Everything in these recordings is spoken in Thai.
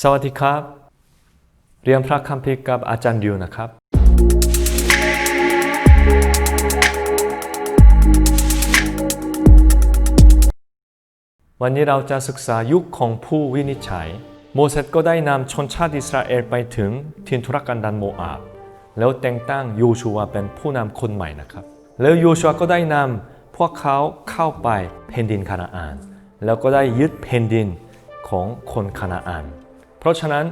สวัสดีครับเรียนพระคัมภีร์กับอาจารย์ดิวนะครับวันนี้เราจะศึกษายุคของผู้วินิจฉัยโมเสสก็ได้นำชนชาติอิสราเอลไปถึงถิ่นทุรกันดารโมอาบแล้วแต่งตั้งโยชูวาเป็นผู้นำคนใหม่นะครับแล้วโยชูวาก็ได้นำพวกเขาเข้าไปแผ่นดินคานาอันแล้วก็ได้ยึดแผ่นดินของคนคานาอันเพราะฉะนั้น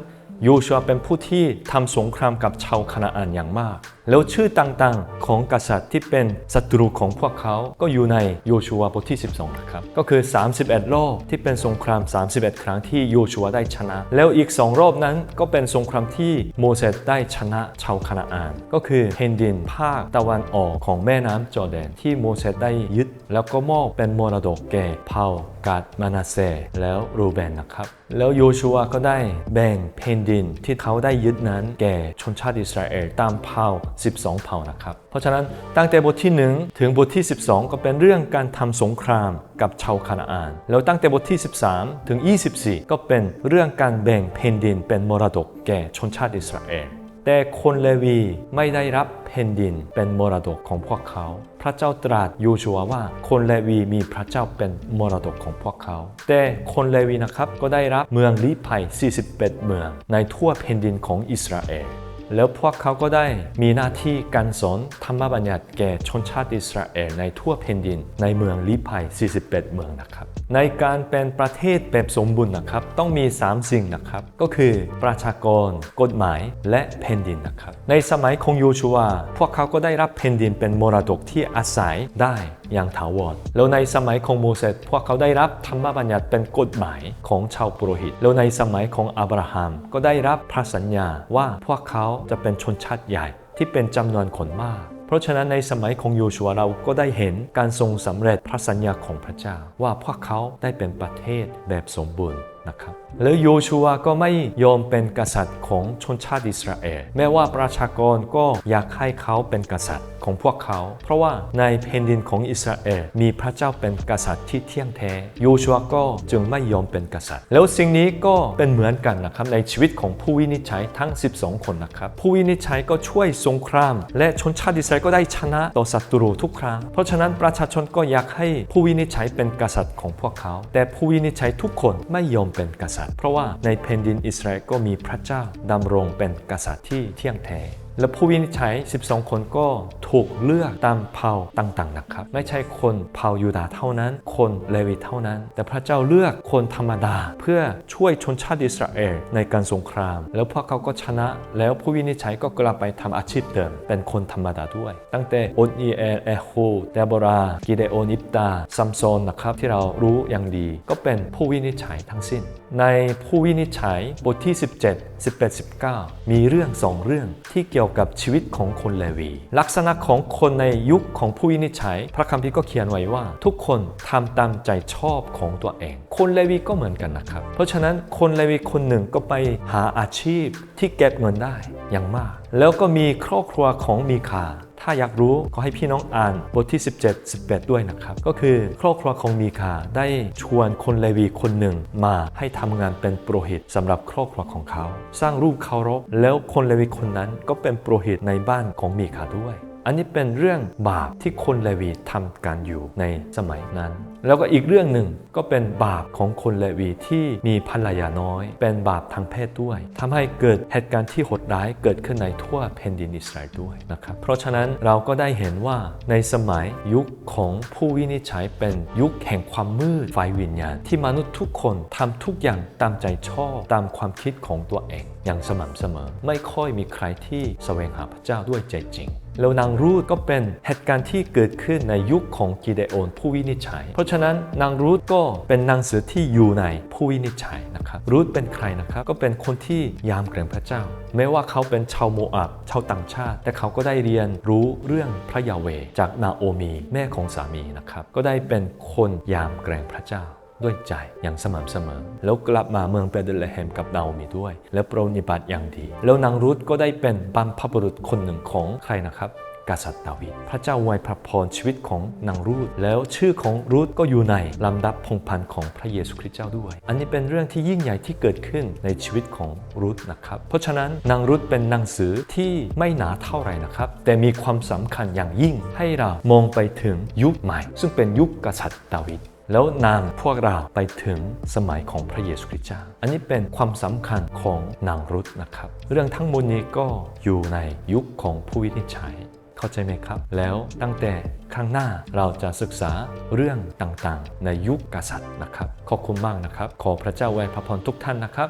โยชูวาเป็นผู้ที่ทำสงครามกับชาวคานาอันอย่างมากแล้วชื่อต่างๆของกษัตริย์ที่เป็นศัตรูของพวกเขาก็อยู่ในโยชูวาบทที่12นะครับก็คือ31รอบที่เป็นสงคราม31ครั้งที่โยชูวาได้ชนะแล้วอีก2รอบนั้นก็เป็นสงครามที่โมเสสได้ชนะชาวคานาอันก็คือแผ่นดินภาคตะวันออกของแม่น้ำจอร์แดนที่โมเสสได้ยึดแล้วก็มอบเป็นมรดกแก่เผ่ากาดมานาเซแล้วรูเบนนะครับแล้วโยชูวาก็ได้แบ่งแผ่นดินที่เขาได้ยึดนั้นแก่ชนชาติอิสราเอลตามเผ่า12เผ่านะครับเพราะฉะนั้นตั้งแต่บทที่1ถึงบทที่12ก็เป็นเรื่องการทำสงครามกับชาวคานาอันแล้วตั้งแต่บทที่13ถึง24ก็เป็นเรื่องการแบ่งแผ่นดินเป็นมรดกแก่ชนชาติอิสราเอลแต่คนเลวีไม่ได้รับแผ่นดินเป็นมรดกของพวกเขาพระเจ้าตรัสโยชูวาว่าคนเลวีมีพระเจ้าเป็นมรดกของพวกเขาแต่คนเลวีนะครับก็ได้รับเมืองลี้ภัย41เมืองในทั่วแผ่นดินของอิสราเอลแล้วพวกเขาก็ได้มีหน้าที่การสอนธรรมบัญญัติแก่ชนชาติอิสราเอลในทั่วแผ่นดินในเมืองลี้ภัย41เมืองนะครับในการเป็นประเทศแบบสมบูรณ์นะครับต้องมี3สิ่งนะครับก็คือประชากรกฎหมายและแผ่นดินนะครับในสมัยของโยชูวาพวกเขาก็ได้รับแผ่นดินเป็นมรดกที่อาศัยได้อย่างถาวรแล้วในสมัยของโมเสสพวกเขาได้รับธรรมบัญญัติเป็นกฎหมายของชาวปุโรหิตแล้วในสมัยของอับราฮัมก็ได้รับพระสัญญาว่าพวกเขาจะเป็นชนชาติใหญ่ที่เป็นจำนวนคนมากเพราะฉะนั้นในสมัยของโยชูวาเราก็ได้เห็นการทรงสำเร็จพระสัญญาของพระเจ้าว่าพวกเขาได้เป็นประเทศแบบสมบูรณ์นะครับแล้วโยชูวาก็ไม่ยอมเป็นกษัตริย์ของชนชาติอิสราเอลแม้ว่าประชากรก็อยากให้เขาเป็นกษัตริย์ของพวกเขาเพราะว่าในแผ่นดินของอิสราเอลมีพระเจ้าเป็นกษัตริย์ที่เที่ยงแท้โยชูวาก็จึงไม่ยอมเป็นกษัตริย์แล้วสิ่งนี้ก็เป็นเหมือนกันนะครับในชีวิตของผู้วินิจฉัยทั้ง12คนนะครับผู้วินิจฉัยก็ช่วยสงครามและชนชาติอิสราเอลก็ได้ชนะต่อศัตรูทุกครั้งเพราะฉะนั้นประชาชนก็อยากให้ผู้วินิจฉัยเป็นกษัตริย์ของพวกเขาแต่ผู้วินิจฉัยทุกคนไม่ยอมเป็นกษัตริย์เพราะว่าในแผ่นดินอิสราเอลก็มีพระเจ้าดำรงเป็นกษัตริย์ที่เที่ยงแท้และผู้วินิจฉัย12คนก็ถูกเลือกตามเผ่าต่างๆนะครับไม่ใช่คนเผ่ายูดาห์เท่านั้นคนเลวีเท่านั้นแต่พระเจ้าเลือกคนธรรมดาเพื่อช่วยชนชาติอิสราเอลในการสงครามแล้วพวกเขาก็ชนะแล้วผู้วินิจฉัยก็กลับไปทำอาชีพเดิมเป็นคนธรรมดาด้วยตั้งแต่โอนอีเอลเอฮูเดโบรากิเดโอนิปตาซัมโซนนะครับที่เรารู้อย่างดีก็เป็นผู้วินิจฉัยทั้งสิ้นในผู้วินิจฉัยบทที่17 18 19มีเรื่อง2เรื่องที่เกี่ยวกับชีวิตของคนเลวีลักษณะของคนในยุคของผู้วินิจฉัยพระคัมภีร์ก็เขียนไว้ว่าทุกคนทำตามใจชอบของตัวเองคนเลวีก็เหมือนกันนะครับเพราะฉะนั้นคนเลวีคนหนึ่งก็ไปหาอาชีพที่เก็บเงินได้อย่างมากแล้วก็มีครอบครัวของมีคาถ้าอยากรู้ก็ให้พี่น้องอ่านบทที่17 18ด้วยนะครับก็คือครอบครัวของมีคาได้ชวนคนเลวีคนหนึ่งมาให้ทำงานเป็นปุโรหิตสำหรับครอบครัวของเขาสร้างรูปเคารพแล้วคนเลวีคนนั้นก็เป็นปุโรหิตในบ้านของมีคาด้วยอันนี้เป็นเรื่องบาปที่คนเลวีทำกันอยู่ในสมัยนั้นแล้วก็อีกเรื่องหนึ่งก็เป็นบาปของคนเลวีที่มีภรรยาน้อยเป็นบาปทางเพศด้วยทำให้เกิดเหตุการณ์ที่โหดร้ายเกิดขึ้นในทั่วแผ่นดินอิสราเอลด้วยนะครับเพราะฉะนั้นเราก็ได้เห็นว่าในสมัยยุคของผู้วินิจฉัยเป็นยุคแห่งความมืดไฟวิญญาณที่มนุษย์ทุกคนทำทุกอย่างตามใจชอบตามความคิดของตัวเองอย่างสม่ำเสมอไม่ค่อยมีใครที่แสวงหาพระเจ้าด้วยใจจริงแล้วนางรูธก็เป็นเหตุการณ์ที่เกิดขึ้นในยุคของกิเดโอนผู้วินิจฉัยเพราะฉะนั้นนางรูธก็เป็นนางเสือที่อยู่ในผู้วินิจฉัยนะครับรูธเป็นใครนะครับก็เป็นคนที่ยำเกรงพระเจ้าแม้ว่าเขาเป็นชาวโมอาบชาวต่างชาติแต่เขาก็ได้เรียนรู้เรื่องพระยาเวห์จากนาโอมีแม่ของสามีนะครับก็ได้เป็นคนยำเกรงพระเจ้าด้วยใจอย่างสม่ำเสมอแล้วกลับมาเมืองเบธเลเฮมกับนาโอมีด้วยและปรนนิบัติอย่างดีแล้วนางรูธก็ได้เป็นบรรพบุรุษคนหนึ่งของใครนะครับ กษัตริย์ดาวิดพระเจ้าอวยพรชีวิตของนางรูธแล้วชื่อของรูธก็อยู่ในลำดับพงศ์พันธุ์ของพระเยซูคริสต์เจ้าด้วยอันนี้เป็นเรื่องที่ยิ่งใหญ่ที่เกิดขึ้นในชีวิตของรูธนะครับเพราะฉะนั้นนางรูธเป็นหนังสือที่ไม่หนาเท่าไหร่นะครับแต่มีความสำคัญอย่างยิ่งให้เรามองไปถึงยุคใหม่ซึ่งเป็นยุคกษัตริย์ดาวิดแล้วนำพวกเราไปถึงสมัยของพระเยซูคริสต์เจ้าอันนี้เป็นความสำคัญของนางรุธนะครับเรื่องทั้งหมดนี้ก็อยู่ในยุคของผู้วินิจฉัยเข้าใจไหมครับแล้วตั้งแต่ครั้งหน้าเราจะศึกษาเรื่องต่างๆในยุคกษัตริย์นะครับขอบคุณมากนะครับขอพระเจ้าอวยพรทุกท่านนะครับ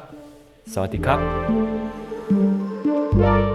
สวัสดีครับ